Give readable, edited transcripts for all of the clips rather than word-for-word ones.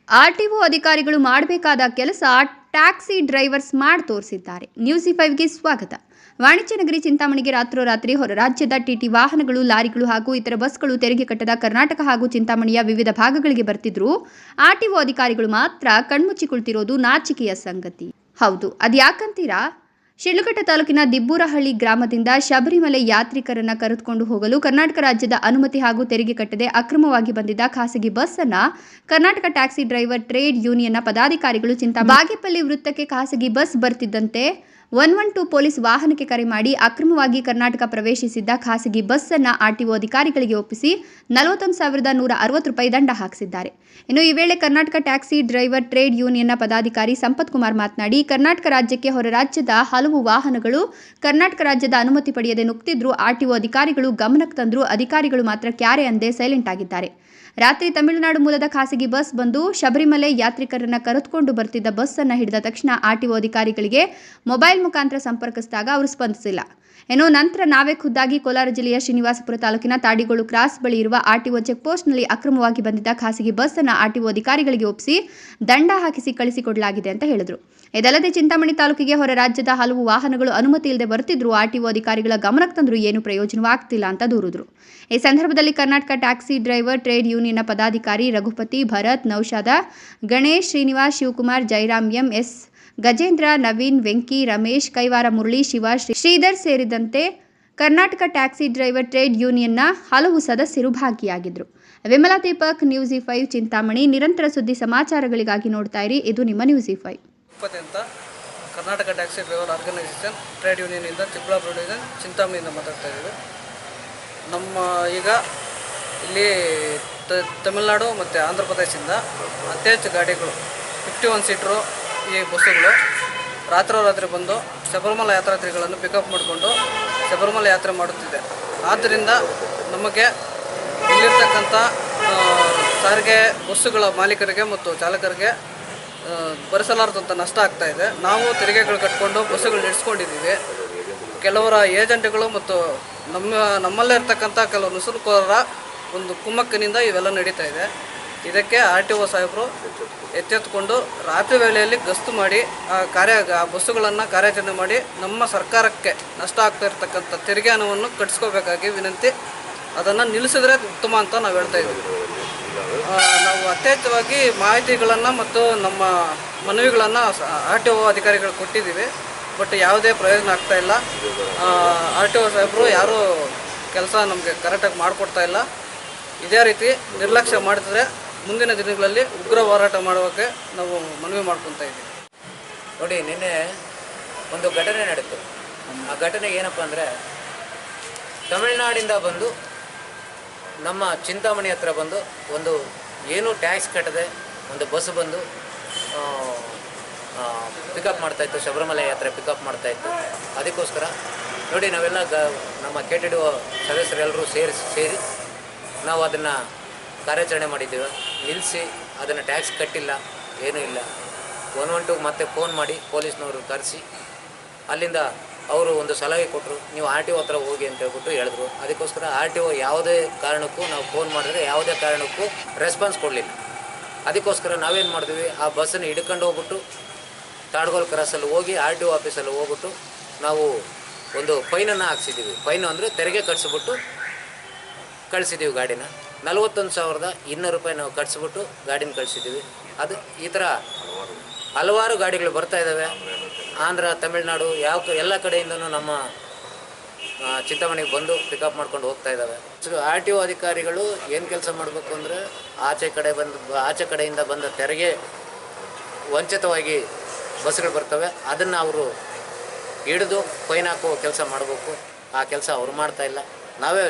RTO ಅಧಿಕಾರಿಗಳು ಮಾಡಬೇಕಾದ ಕೆಲಸ ಟ್ಯಾಕ್ಸಿ ಡ್ರೈವರ್ಸ್ ಮಾಡಿ ತೋರಿಸಿದ್ದಾರೆ. ನ್ಯೂಸ್5ಗೆ ಸ್ವಾಗತ. ವಾಣಿಜ್ಯ ನಗರಿ ಚಿಂತಾಮಣಿಗೆ ರಾತ್ರೋರಾತ್ರಿ ಹೊರ ರಾಜ್ಯದ ಟಿಟಿ ವಾಹನಗಳು, ಲಾರಿಗಳು ಹಾಗೂ ಇತರ ಬಸ್ಗಳು ತೆರಿಗೆ ಕಟ್ಟದ ಕರ್ನಾಟಕ ಹಾಗೂ ಚಿಂತಾಮಣಿಯ ವಿವಿಧ ಭಾಗಗಳಿಗೆ ಬರ್ತಿದ್ರು. ಆರ್ಟಿಒ ಅಧಿಕಾರಿಗಳು ಮಾತ್ರ ಕಣ್ಮುಚ್ಚಿ ಕುಳಿತಿರೋದು ನಾಚಿಕೆಯ ಸಂಗತಿ. ಹೌದು, ಅದ್ಯಾಕಂತೀರಾ? ಶಿಡ್ಲಘಟ್ಟ ತಾಲೂಕಿನ ದಿಬ್ಬೂರಹಳ್ಳಿ ಗ್ರಾಮದಿಂದ ಶಬರಿಮಲೆ ಯಾತ್ರಿಕರನ್ನ ಕರೆದುಕೊಂಡು ಹೋಗಲು ಕರ್ನಾಟಕ ರಾಜ್ಯದ ಅನುಮತಿ ಹಾಗೂ ತೆರಿಗೆ ಕಟ್ಟದೆ ಅಕ್ರಮವಾಗಿ ಬಂದಿದ್ದ ಖಾಸಗಿ ಬಸ್ ಅನ್ನ ಕರ್ನಾಟಕ ಟ್ಯಾಕ್ಸಿ ಡ್ರೈವರ್ ಟ್ರೇಡ್ ಯೂನಿಯನ್ನ ಪದಾಧಿಕಾರಿಗಳು ಬಾಗೇಪಲ್ಲಿ ವೃತ್ತಕ್ಕೆ ಖಾಸಗಿ ಬಸ್ ಬರ್ತಿದ್ದಂತೆ 112 ಪೊಲೀಸ್ ವಾಹನಕ್ಕೆ ಕರೆ ಮಾಡಿ ಅಕ್ರಮವಾಗಿ ಕರ್ನಾಟಕ ಪ್ರವೇಶಿಸಿದ್ದ ಖಾಸಗಿ ಬಸ್ ಅನ್ನ ಆರ್ಟಿಒ ಅಧಿಕಾರಿಗಳಿಗೆ ಒಪ್ಪಿಸಿ 41,160 ರೂಪಾಯಿ ದಂಡ ಹಾಕಿಸಿದ್ದಾರೆ. ಇನ್ನು ಈ ವೇಳೆ ಕರ್ನಾಟಕ ಟ್ಯಾಕ್ಸಿ ಡ್ರೈವರ್ ಟ್ರೇಡ್ ಯೂನಿಯನ್ನ ಪದಾಧಿಕಾರಿ ಸಂಪತ್ ಕುಮಾರ್ ಮಾತನಾಡಿ, ಕರ್ನಾಟಕ ರಾಜ್ಯಕ್ಕೆ ಹೊರ ರಾಜ್ಯದ ಹಲವು ವಾಹನಗಳು ಕರ್ನಾಟಕ ರಾಜ್ಯದ ಅನುಮತಿ ಪಡೆಯದೆ ನುಗ್ತಿದ್ರು. ಆರ್ಟಿಒ ಅಧಿಕಾರಿಗಳು ಗಮನಕ್ಕೆ ತಂದ್ರು. ಅಧಿಕಾರಿಗಳು ಮಾತ್ರ ಕ್ಯಾರೆ ಅಂದೇ ಸೈಲೆಂಟ್ ಆಗಿದ್ದಾರೆ. ರಾತ್ರಿ ತಮಿಳುನಾಡು ಮೂಲದ ಖಾಸಗಿ ಬಸ್ ಬಂದು ಶಬರಿಮಲೆ ಯಾತ್ರಿಕರನ್ನ ಕರೆದುಕೊಂಡು ಬರ್ತಿದ್ದ ಬಸ್ ಅನ್ನು ಹಿಡಿದ ತಕ್ಷಣ ಆರ್ಟಿಒ ಅಧಿಕಾರಿಗಳಿಗೆ ಮೊಬೈಲ್ ಮುಖಾಂತರ ಸಂಪರ್ಕಿಸಿದಾಗ ಅವರು ಸ್ಪಂದಿಸಿಲ್ಲ. ನಂತರ ನಾವೇ ಖುದ್ದಾಗಿ ಕೋಲಾರ ಜಿಲ್ಲೆಯ ಶ್ರೀನಿವಾಸಪುರ ತಾಲೂಕಿನ ತಾಡಿಗೋಳು ಕ್ರಾಸ್ ಬಳಿ ಇರುವ ಆರ್ಟಿಒ ಚೆಕ್ಪೋಸ್ಟ್ನಲ್ಲಿ ಅಕ್ರಮವಾಗಿ ಬಂದಿದ್ದ ಖಾಸಗಿ ಬಸ್ ಅನ್ನು ಆರ್ಟಿಒ ಅಧಿಕಾರಿಗಳಿಗೆ ಒಪ್ಪಿಸಿ ದಂಡ ಹಾಕಿಸಿ ಕಳಿಸಿಕೊಡಲಾಗಿದೆ ಅಂತ ಹೇಳಿದರು. ಇದಲ್ಲದೆ ಚಿಂತಾಮಣಿ ತಾಲೂಕಿಗೆ ಹೊರ ರಾಜ್ಯದ ಹಲವು ವಾಹನಗಳು ಅನುಮತಿ ಇಲ್ಲದೆ ಬರ್ತಿದ್ರು. ಆರ್ಟಿಒ ಅಧಿಕಾರಿಗಳ ಗಮನಕ್ಕೆ ತಂದರೂ ಏನು ಪ್ರಯೋಜನವಾಗ್ತಿಲ್ಲ ಅಂತ ದೂರಿದ್ರು. ಈ ಸಂದರ್ಭದಲ್ಲಿ ಕರ್ನಾಟಕ ಟ್ಯಾಕ್ಸಿ ಡ್ರೈವರ್ ಟ್ರೇಡ್ ಯೂನಿಯನ್ನ ಪದಾಧಿಕಾರಿ ರಘುಪತಿ, ಭರತ್, ನೌಶಾದ, ಗಣೇಶ್, ಶ್ರೀನಿವಾಸ್, ಶಿವಕುಮಾರ್, ಜಯರಾಮ್, ಎಸ್, ಗಜೇಂದ್ರ, ನವೀನ್, ವೆಂಕಿ, ರಮೇಶ್, ಕೈವಾರ ಮುರಳಿ, ಶಿವ, ಶ್ರೀಧರ್ ಸೇರಿದಂತೆ ಕರ್ನಾಟಕ ಟ್ಯಾಕ್ಸಿ ಡ್ರೈವರ್ ಟ್ರೇಡ್ ಯೂನಿಯನ್ನ ಹಲವು ಸದಸ್ಯರು ಭಾಗಿಯಾಗಿದ್ದರು. ವಿಮಲಾ ದೀಪಕ್, ನ್ಯೂಸ್5 ಚಿಂತಾಮಣಿ. ನಿರಂತರ ಸುದ್ದಿ ಸಮಾಚಾರಗಳಿಗಾಗಿ ನೋಡ್ತಾ ಇರಿ, ಇದು ನಿಮ್ಮ News five. Karnataka taxi driver organisation trade ಯೂನಿಯನ್ನಿಂದ ಚಿಕ್ಕಬಳ್ಳಾಪುರ ಡಿವಿಷನ್ ಚಿಂತಾಮಣಿಯಿಂದ ಮಾತಾಡ್ತಾ ಇದ್ದೀವಿ. ನಮ್ಮ ಈಗ ಇಲ್ಲಿ ತಮಿಳುನಾಡು ಮತ್ತು ಆಂಧ್ರ ಪ್ರದೇಶದಿಂದ ಅತಿ ಹೆಚ್ಚು ಗಾಡಿಗಳು 51 ಸೀಟ್ರು ಈ ಬಸ್ಸುಗಳು ರಾತ್ರೋರಾತ್ರಿ ಬಂದು ಶಬರಿಮಲೆ ಯಾತ್ರಾರ್ಥಿಗಳನ್ನು ಪಿಕಪ್ ಮಾಡಿಕೊಂಡು ಶಬರಿಮಲೆ ಯಾತ್ರೆ ಮಾಡುತ್ತಿದೆ. ಆದ್ದರಿಂದ ನಮಗೆ ಇಲ್ಲಿರ್ತಕ್ಕಂಥ ಸಾರಿಗೆ ಬಸ್ಸುಗಳ ಮಾಲೀಕರಿಗೆ ಮತ್ತು ಚಾಲಕರಿಗೆ ಭರಿಸಲಾರದಂಥ ನಷ್ಟ ಆಗ್ತಾಯಿದೆ. ನಾವು ತೆರಿಗೆಗಳು ಕಟ್ಕೊಂಡು ಬಸ್ಸುಗಳು ನಡೆಸ್ಕೊಂಡಿದ್ದೀವಿ. ಕೆಲವರ ಏಜೆಂಟ್ಗಳು ಮತ್ತು ನಮ್ಮಲ್ಲೇ ಇರ್ತಕ್ಕಂಥ ಕೆಲವು ನುಸುಳುಕೋರರ ಒಂದು ಕುಮ್ಮಕ್ಕಿನಿಂದ ಇವೆಲ್ಲ ನಡೀತಾ ಇದೆ. ಇದಕ್ಕೆ ಆರ್ಟಿಒ ಸಾಹೇಬರು ಎಚ್ಚೆತ್ತುಕೊಂಡು ರಾತ್ರಿ ವೇಳೆಯಲ್ಲಿ ಗಸ್ತು ಮಾಡಿ ಆ ಬಸ್ಸುಗಳನ್ನು ಕಾರ್ಯಾಚರಣೆ ಮಾಡಿ ನಮ್ಮ ಸರ್ಕಾರಕ್ಕೆ ನಷ್ಟ ಆಗ್ತಾ ಇರ್ತಕ್ಕಂಥ ತೆರಿಗೆ ಹಣವನ್ನು ಕಟ್ಟಿಸ್ಕೋಬೇಕಾಗಿ ವಿನಂತಿ. ಅದನ್ನು ನಿಲ್ಲಿಸಿದ್ರೆ ಉತ್ತಮ ಅಂತ ನಾವು ಹೇಳ್ತಾ ಇದ್ದೀವಿ. ನಾವು ಯಥೇಚ್ಛವಾಗಿ ಮಾಹಿತಿಗಳನ್ನು ಮತ್ತು ನಮ್ಮ ಮನವಿಗಳನ್ನು ಆರ್ಟಿಒ ಅಧಿಕಾರಿಗಳು ಕೊಟ್ಟಿದ್ದೀವಿ. ಬಟ್ ಯಾವುದೇ ಪ್ರಯೋಜನ ಆಗ್ತಾಯಿಲ್ಲ. ಆರ್ಟಿಒ ಸಾಹೇಬರು ಯಾರೂ ಕೆಲಸ ನಮಗೆ ಕರೆಕ್ಟಾಗಿ ಮಾಡಿಕೊಡ್ತಾ ಇಲ್ಲ. ಇದೇ ರೀತಿ ನಿರ್ಲಕ್ಷ್ಯ ಮಾಡಿದ್ರೆ ಮುಂದಿನ ದಿನಗಳಲ್ಲಿ ಉಗ್ರ ಹೋರಾಟ ಮಾಡೋಕ್ಕೆ ನಾವು ಮನವಿ ಮಾಡ್ಕೊತಾ ಇದ್ದೀವಿ. ನೋಡಿ, ನಿನ್ನೆ ಒಂದು ಘಟನೆ ನಡೆಯಿತು. ಆ ಘಟನೆ ಏನಪ್ಪ ಅಂದರೆ, ತಮಿಳುನಾಡಿಂದ ಬಂದು ನಮ್ಮ ಚಿಂತಾಮಣಿ ಹತ್ರ ಬಂದು ಒಂದು ಏನೂ ಟ್ಯಾಕ್ಸ್ ಕಟ್ಟದೆ ಒಂದು ಬಸ್ ಬಂದು ಪಿಕಪ್ ಮಾಡ್ತಾಯಿತ್ತು. ಶಬರಿಮಲೆ ಯಾತ್ರೆ ಪಿಕಪ್ ಮಾಡ್ತಾಯಿತ್ತು. ಅದಕ್ಕೋಸ್ಕರ ನೋಡಿ, ನಾವೆಲ್ಲ ನಮ್ಮ KTDO ಸದಸ್ಯರೆಲ್ಲರೂ ಸೇರಿ ನಾವು ಅದನ್ನು ಕಾರ್ಯಾಚರಣೆ ಮಾಡಿದ್ದೀವಿ. ನಿಲ್ಲಿಸಿ ಅದನ್ನು ಟ್ಯಾಕ್ಸ್ ಕಟ್ಟಿಲ್ಲ, ಏನೂ ಇಲ್ಲ. 112 ಮತ್ತೆ ಫೋನ್ ಮಾಡಿ ಪೊಲೀಸ್ನವರು ಕರೆಸಿ ಅಲ್ಲಿಂದ ಅವರು ಒಂದು ಸಲಹೆ ಕೊಟ್ಟರು, ನೀವು RTO ಹತ್ರ ಹೋಗಿ ಅಂತ ಹೇಳ್ಬಿಟ್ಟು ಹೇಳಿದ್ರು. ಅದಕ್ಕೋಸ್ಕರ RTO ಯಾವುದೇ ಕಾರಣಕ್ಕೂ ನಾವು ಫೋನ್ ಮಾಡಿದ್ರೆ ಯಾವುದೇ ಕಾರಣಕ್ಕೂ ರೆಸ್ಪಾನ್ಸ್ ಕೊಡಲಿಲ್ಲ. ಅದಕ್ಕೋಸ್ಕರ ನಾವೇನು ಮಾಡಿದ್ವಿ, ಆ ಬಸ್ಸನ್ನು ಹಿಡ್ಕೊಂಡು ಹೋಗ್ಬಿಟ್ಟು ತಾಡ್ಗೋಲ್ ಕ್ರಾಸಲ್ಲಿ ಹೋಗಿ RTO ಆಫೀಸಲ್ಲಿ ಹೋಗ್ಬಿಟ್ಟು ನಾವು ಒಂದು ಫೈನನ್ನು ಹಾಕ್ಸಿದ್ದೀವಿ. ಫೈನು ಅಂದರೆ ತೆರಿಗೆ ಕಟ್ಸಿಬಿಟ್ಟು ಕಳಿಸಿದ್ದೀವಿ ಗಾಡಿನ. 41,200 ರೂಪಾಯಿ ನಾವು ಕಟ್ಸಿಬಿಟ್ಟು ಗಾಡಿನ ಕಳಿಸಿದ್ದೀವಿ. ಅದು ಈ ಥರ ಹಲವಾರು ಗಾಡಿಗಳು ಬರ್ತಾ ಇದ್ದಾವೆ. ಆಂಧ್ರ, ತಮಿಳುನಾಡು ಎಲ್ಲ ಕಡೆಯಿಂದನೂ ನಮ್ಮ ಚಿಂತಾಮಣಿಗೆ ಬಂದು ಪಿಕಪ್ ಮಾಡ್ಕೊಂಡು ಹೋಗ್ತಾ ಇದ್ದಾವೆ. RTO ಅಧಿಕಾರಿಗಳು ಏನು ಕೆಲಸ ಮಾಡಬೇಕು ಅಂದರೆ, ಆಚೆ ಕಡೆಯಿಂದ ಬಂದ ತೆರಿಗೆ ವಂಚಿತವಾಗಿ ಬಸ್ಗಳು ಬರ್ತವೆ, ಅದನ್ನು ಅವರು ಹಿಡಿದು ಫೈನ್ ಹಾಕುವ ಕೆಲಸ ಮಾಡಬೇಕು. ಆ ಕೆಲಸ ಅವರು ಮಾಡ್ತಾಯಿಲ್ಲ. ನಾವೇ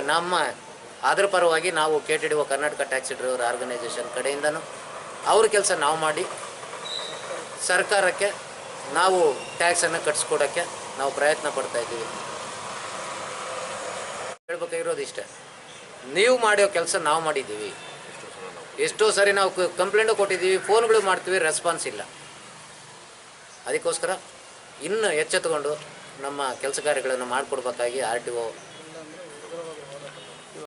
ಅದರ ಪರವಾಗಿ ನಾವು KTDO Karnataka taxi driver organisation ಕಡೆಯಿಂದನೂ ಅವ್ರ ಕೆಲಸ ನಾವು ಮಾಡಿ ಸರ್ಕಾರಕ್ಕೆ ನಾವು ಟ್ಯಾಕ್ಸನ್ನು ಕಟ್ಸ್ಕೊಡೋಕ್ಕೆ ನಾವು ಪ್ರಯತ್ನ ಪಡ್ತಾಯಿದ್ದೀವಿ. ಹೇಳ್ಬೇಕಾಗಿರೋದು ಇಷ್ಟೇ, ನೀವು ಮಾಡೋ ಕೆಲಸ ನಾವು ಮಾಡಿದ್ದೀವಿ. ಎಷ್ಟೋ ಸರಿ ನಾವು ಕಂಪ್ಲೇಂಟು ಕೊಟ್ಟಿದ್ದೀವಿ, ಫೋನ್ಗಳು ಮಾಡ್ತೀವಿ, ರೆಸ್ಪಾನ್ಸ್ ಇಲ್ಲ. ಅದಕ್ಕೋಸ್ಕರ ಇನ್ನೂ ಎಚ್ಚೆತ್ತುಕೊಂಡು ನಮ್ಮ ಕೆಲಸ ಕಾರ್ಯಗಳನ್ನು ಮಾಡಿಕೊಡ್ಬೇಕಾಗಿ RTO